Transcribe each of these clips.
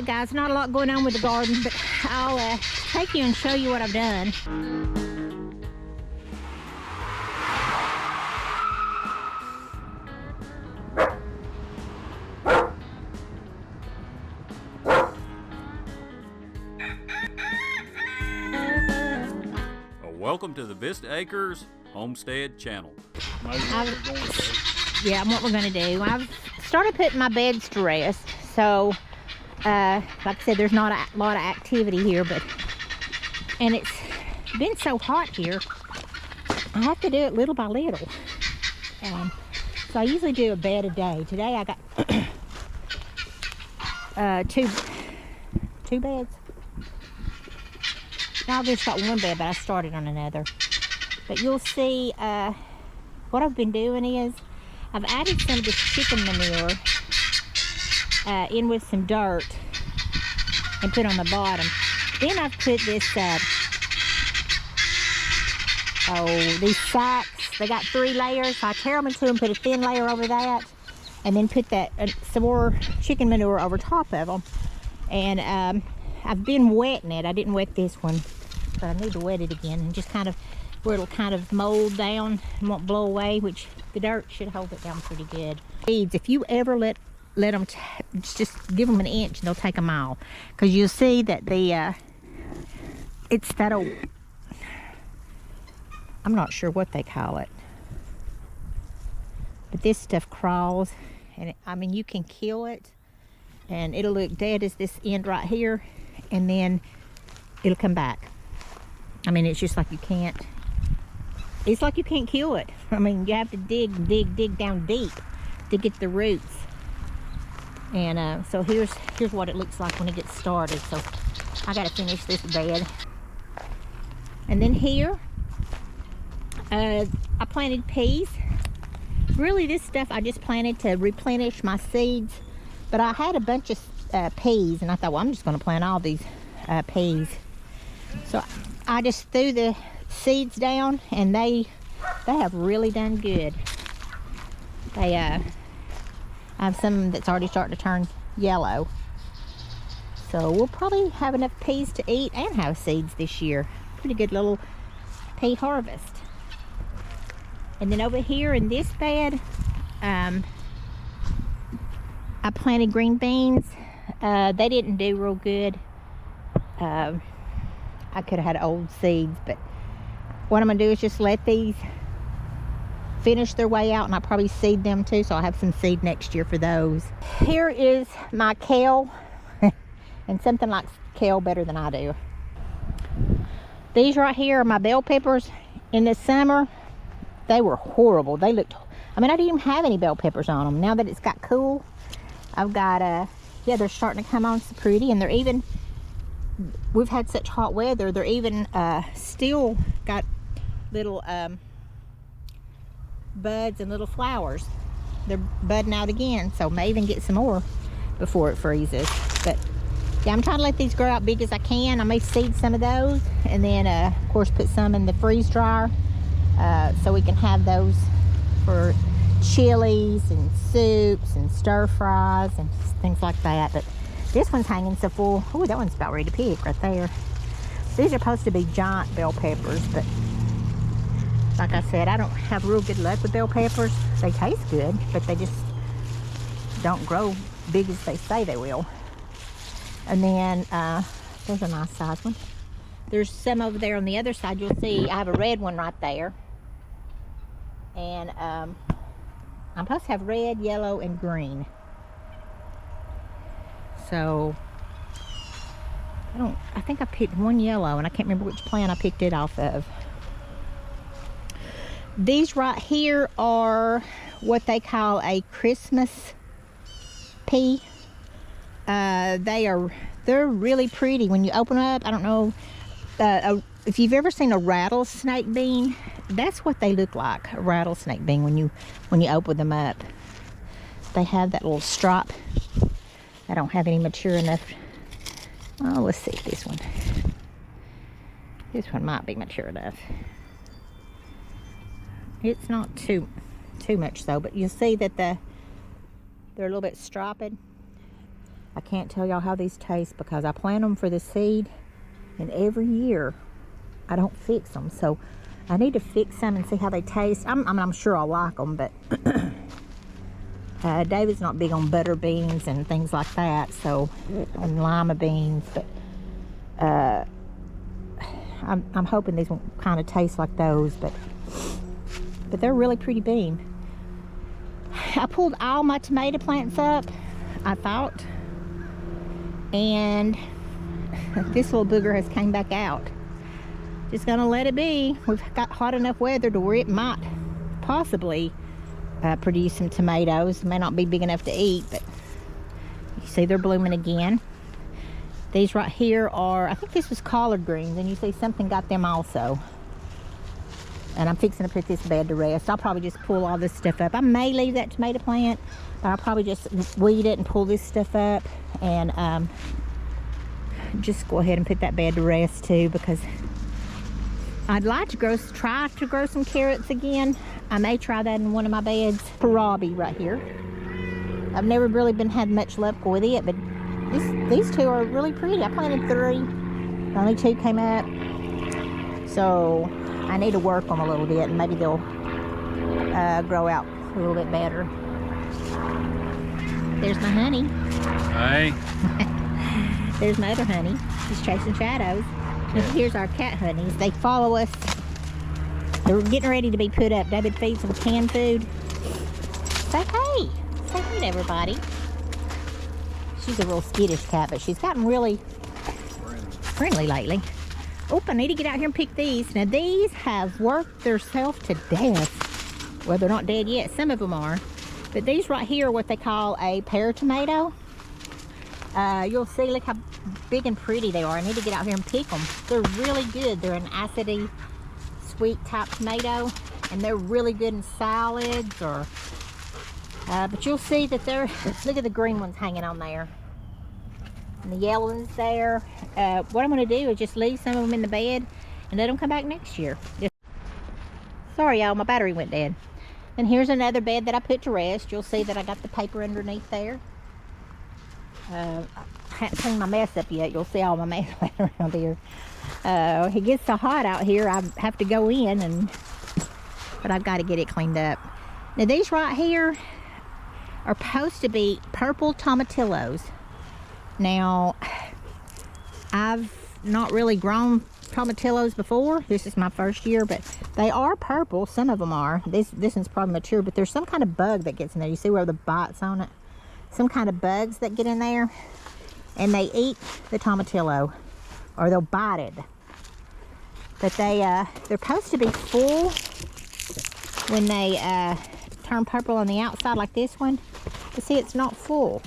Alright guys, not a lot going on with the garden, but I'll take you and show you what I've done. Welcome to the Vista Acres Homestead Channel. Yeah, what we're going to do. I've started putting my beds to rest, so like I said, there's not a lot of activity here, and it's been so hot here, I have to do it little by little. So I usually do a bed a day. Today I got two beds. I've just got one bed, but I started on another. But you'll see what I've been doing is I've added some of this chicken manure in with some dirt and put on the bottom. Then I've put this, these sacks. They got 3 layers. So I tear them into them, put a thin layer over that, and then put that some more chicken manure over top of them. And I've been wetting it. I didn't wet this one, but I need to wet it again, and just kind of where it'll kind of mold down and won't blow away, which the dirt should hold it down pretty good. Seeds, if you ever let them, just give them an inch and they'll take a mile, because you'll see that the it's that old, I'm not sure what they call it, but this stuff crawls, and I mean, you can kill it and it'll look dead as this end right here, and then it'll come back. I mean, it's just like you can't kill it. I mean, you have to dig down deep to get the roots. And so here's what it looks like when it gets started. So I got to finish this bed. And then here, I planted peas. Really, this stuff I just planted to replenish my seeds. But I had a bunch of peas, and I thought, well, I'm just going to plant all these peas. So I just threw the seeds down, and they have really done good. They I have some that's already starting to turn yellow. So we'll probably have enough peas to eat and have seeds this year. Pretty good little pea harvest. And then over here in this bed, I planted green beans. They didn't do real good. I could have had old seeds, but what I'm going to do is just let these finish their way out, and I'll probably seed them too, so I'll have some seed next year for those. Here is my kale, and something likes kale better than I do. These right here are my bell peppers. In the summer, they were horrible. They looked, I mean, I didn't even have any bell peppers on them. Now that it's got cool, I've got, yeah, they're starting to come on so pretty, and they're even, we've had such hot weather, they're even still got little buds and little flowers. They're budding out again, so may even get some more before it freezes. But yeah, I'm trying to let these grow out big as I can. I may seed some of those, and then of course put some in the freeze dryer so we can have those for chilies and soups and stir fries and things like that. But this one's hanging so full. Oh, that one's about ready to pick right there. These are supposed to be giant bell peppers, but like I said, I don't have real good luck with bell peppers. They taste good, but they just don't grow big as they say they will. And then there's a nice size one. There's some over there on the other side. You'll see I have a red one right there. And I'm supposed to have red, yellow, and green. So I think I picked one yellow, and I can't remember which plant I picked it off of. These right here are what they call a Christmas pea. They're really pretty when you open them up. I don't know if you've ever seen a rattlesnake bean. That's what they look like, a rattlesnake bean, when you open them up. They have that little stripe. I don't have any mature enough. Oh, let's see this one. This one might be mature enough. It's not too much though, but you'll see that they're a little bit striped. I can't tell y'all how these taste because I plant them for the seed, and every year I don't fix them. So I need to fix them and see how they taste. I'm sure I'll like them, but David's not big on butter beans and things like that, so, and lima beans, but I'm hoping these won't kind of taste like those, but they're really pretty bean. I pulled all my tomato plants up, I thought, and this little booger has came back out. Just gonna let it be. We've got hot enough weather to where it might possibly produce some tomatoes. May not be big enough to eat, but you see they're blooming again. These right here are, I think this was collard greens, and you see something got them also. And I'm fixing to put this bed to rest. I'll probably just pull all this stuff up. I may leave that tomato plant, but I'll probably just weed it and pull this stuff up, and just go ahead and put that bed to rest too, because I'd like to try to grow some carrots again. I may try that in one of my beds. Kohlrabi right here. I've never really had much luck with it, but these two are really pretty. I planted 3. Only 2 came up. So I need to work on them a little bit, and maybe they'll grow out a little bit better. There's my honey. Hey. There's my other honey. She's chasing shadows. And here's our cat honeys. They follow us. They're getting ready to be put up. David feeds them canned food. Say hey. Say hey to everybody. She's a real skittish cat, but she's gotten really friendly lately. Oh, I need to get out here and pick these. Now, these have worked themselves to death. Well, they're not dead yet. Some of them are. But these right here are what they call a pear tomato. You'll see, look how big and pretty they are. I need to get out here and pick them. They're really good. They're an acidy, sweet type tomato, and they're really good in salads or but you'll see that they're, look at the green ones hanging on there, and the yellow ones there. What I'm going to do is just leave some of them in the bed and let them come back next year. Sorry y'all, my battery went dead. And here's another bed that I put to rest. You'll see that I got the paper underneath there. I haven't cleaned my mess up yet. You'll see all my mess around here. It gets so hot out here, I have to go in, but I've got to get it cleaned up. Now these right here are supposed to be purple tomatillos. Now, I've not really grown tomatillos before. This is my first year, but they are purple. Some of them are. This one's probably mature, but there's some kind of bug that gets in there. You see where the bite's on it? Some kind of bugs that get in there, and they eat the tomatillo, or they'll bite it. But they're supposed to be full when they turn purple on the outside like this one. But see, it's not full.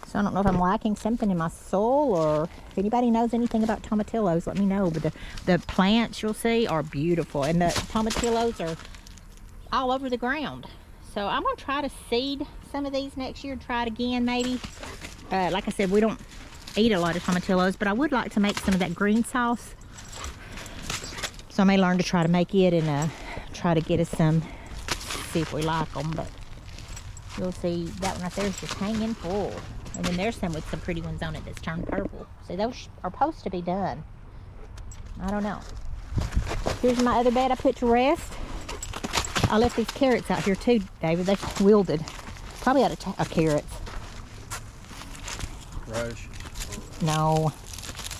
So I don't know if I'm lacking something in my soil, or if anybody knows anything about tomatillos, let me know. But the plants you'll see are beautiful, and the tomatillos are all over the ground. So I'm gonna try to seed some of these next year, try it again maybe. Like I said, we don't eat a lot of tomatillos, but I would like to make some of that green sauce. So I may learn to try to make it and try to get us some, see if we like them. But you'll see that one right there is just hanging full. And then there's some with some pretty ones on it that's turned purple. See, those are supposed to be done. I don't know. Here's my other bed I put to rest. I left these carrots out here too, David. They wilted. Probably out of carrots. Radish. No.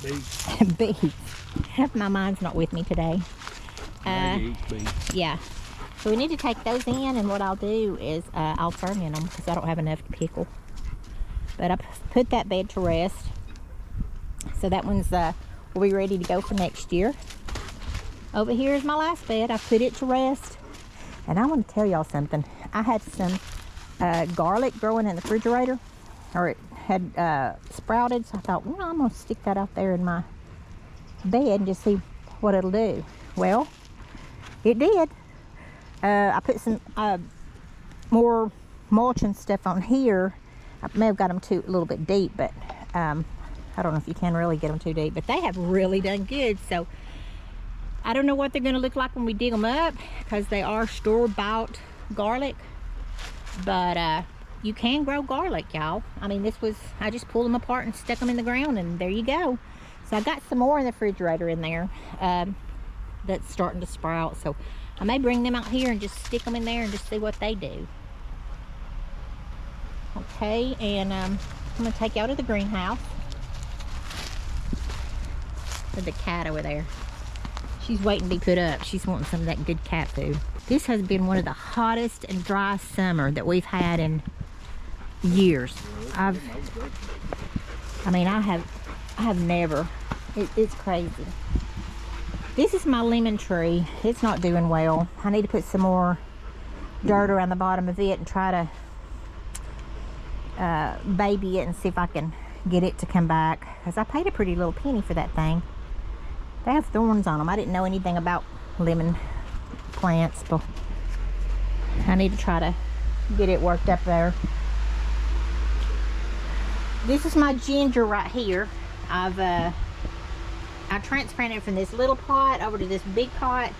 Beets. Beets. My mind's not with me today. Yeah. So we need to take those in, and what I'll do is I'll ferment them because I don't have enough to pickle. But I put that bed to rest. So that one's will be ready to go for next year. Over here is my last bed. I put it to rest. And I want to tell y'all something. I had some garlic growing in the refrigerator, or it had sprouted. So I thought, well, I'm going to stick that out there in my bed and just see what it'll do. Well, it did. I put some more mulch and stuff on here. I may have got them a little bit deep, but I don't know if you can really get them too deep, but they have really done good. So I don't know what they're going to look like when we dig them up, because they are store-bought garlic, but you can grow garlic, y'all. I mean, I just pulled them apart and stuck them in the ground, and there you go. So I got some more in the refrigerator in there that's starting to sprout. So I may bring them out here and just stick them in there and just see what they do. Okay, and I'm gonna take you out of the greenhouse. With the cat over there. She's waiting to be put up. She's wanting some of that good cat food. This has been one of the hottest and dry summer that we've had in years. I have never. It's crazy. This is my lemon tree. It's not doing well. I need to put some more dirt around the bottom of it and try to baby it and see if I can get it to come back. Because I paid a pretty little penny for that thing. They have thorns on them. I didn't know anything about lemon plants, but I need to try to get it worked up there. This is my ginger right here. I transplanted from this little pot over to this big pot,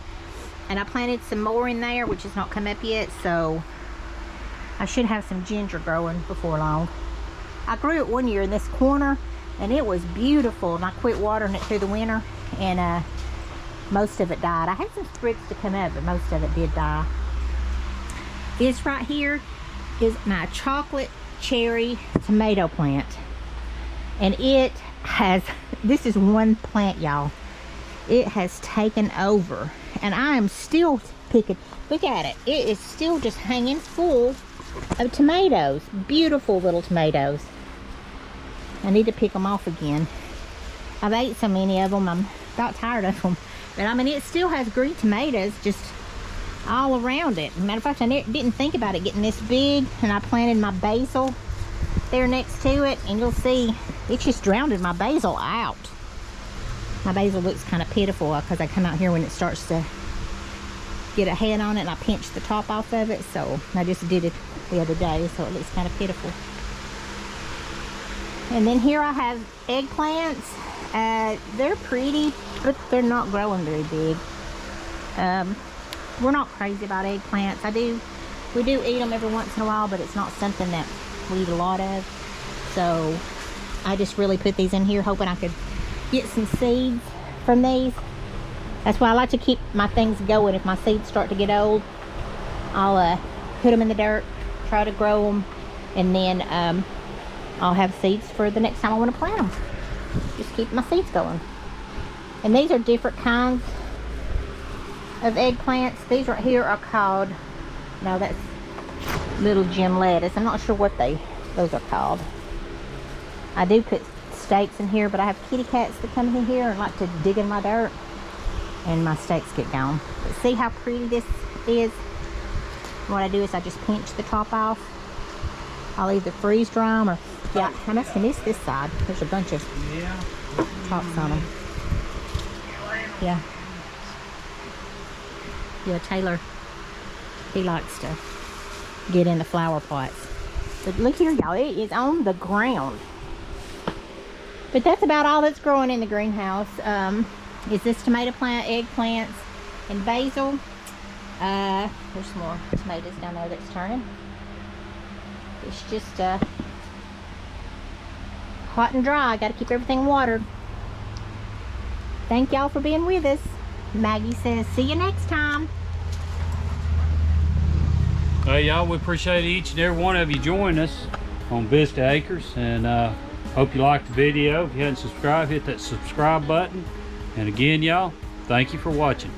and I planted some more in there, which has not come up yet, so I should have some ginger growing before long. I grew it one year in this corner, and it was beautiful, and I quit watering it through the winter, and most of it died. I had some sprigs to come up, but most of it did die. This right here is my chocolate cherry tomato plant, and it has, this is one plant, y'all. It has taken over, and I am still picking. Look at it. It is still just hanging full of tomatoes. Beautiful little tomatoes. I need to pick them off again. I've ate so many of them, I'm about tired of them. But I mean, it still has green tomatoes just all around it. Matter of fact, I didn't think about it getting this big, and I planted my basil there next to it, and you'll see it's just drowned my basil out. My basil looks kind of pitiful because I come out here when it starts to get a head on it, and I pinch the top off of it. So I just did it the other day, so it looks kind of pitiful. And then here I have eggplants. They're pretty, but they're not growing very big. We're not crazy about eggplants. We do eat them every once in a while, but it's not something that we eat a lot of. So I just really put these in here hoping I could get some seeds from these. That's why I like to keep my things going. If my seeds start to get old, I'll put them in the dirt, try to grow them, and then I'll have seeds for the next time I want to plant them. Just keep my seeds going. And these are different kinds of eggplants. These right here are called, no, that's little gem lettuce. I'm not sure what those are called. I do put stakes in here, but I have kitty cats that come in here and like to dig in my dirt, and my stakes get gone. But see how pretty this is? What I do is I just pinch the top off. I'll either freeze dry them, or yeah, I must have missed this side. There's a bunch of tops on them. Yeah. Yeah, Taylor, he likes to get in the flower pots. But look here, y'all, it is on the ground. But that's about all that's growing in the greenhouse. Is this tomato plant, eggplants, and basil. There's some more tomatoes down there that's turning. It's just hot and dry. Got to keep everything watered. Thank y'all for being with us. Maggie says, see you next time. Hey y'all, we appreciate each and every one of you joining us on Vista Acres, and hope you liked the video. If you hadn't subscribed, hit that subscribe button. And again, y'all, thank you for watching.